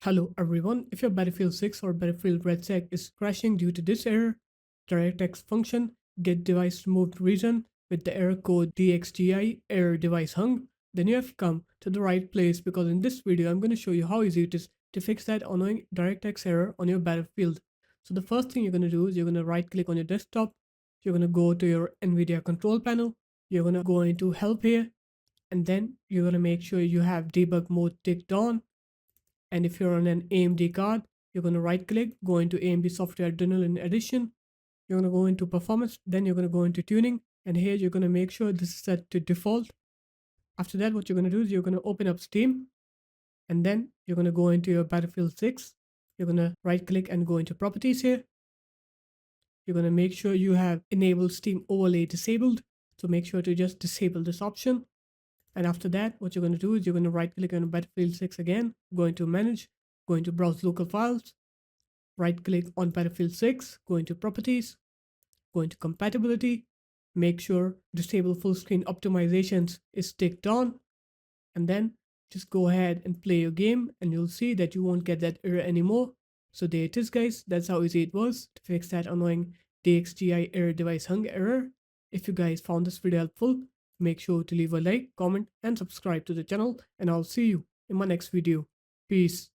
Hello everyone, if your Battlefield 6 or Battlefield RedSec is crashing due to this error, DirectX function get device removed reason with the error code DXGI error device hung, then you have come to the right place because in this video I'm going to show you how easy it is to fix that annoying DirectX error on your Battlefield. So the first thing you're going to do is you're going to right click on your desktop, you're going to go to your NVIDIA control panel, you're going to go into help here, and then you're going to make sure you have debug mode ticked on. And if you're on an AMD card, you're going to right click, go into AMD Software Adrenalin Edition. You're going to go into performance, then you're going to go into tuning. And here you're going to make sure this is set to default. After that, what you're going to do is you're going to open up Steam. And then you're going to go into your Battlefield 6. You're going to right click and go into properties here. You're going to make sure you have enabled Steam overlay disabled. So make sure to just disable this option. And after that, what you're going to do is you're going to right click on Battlefield 6 again, go into manage, go into browse local files, right click on Battlefield 6, go into properties, go into compatibility, make sure disable full screen optimizations is ticked on, and then just go ahead and play your game and you'll see that you won't get that error anymore. So there it is guys, that's how easy it was to fix that annoying DXGI error device hung error. If you guys found this video helpful, make sure to leave a like, comment and subscribe to the channel, and I'll see you in my next video. Peace.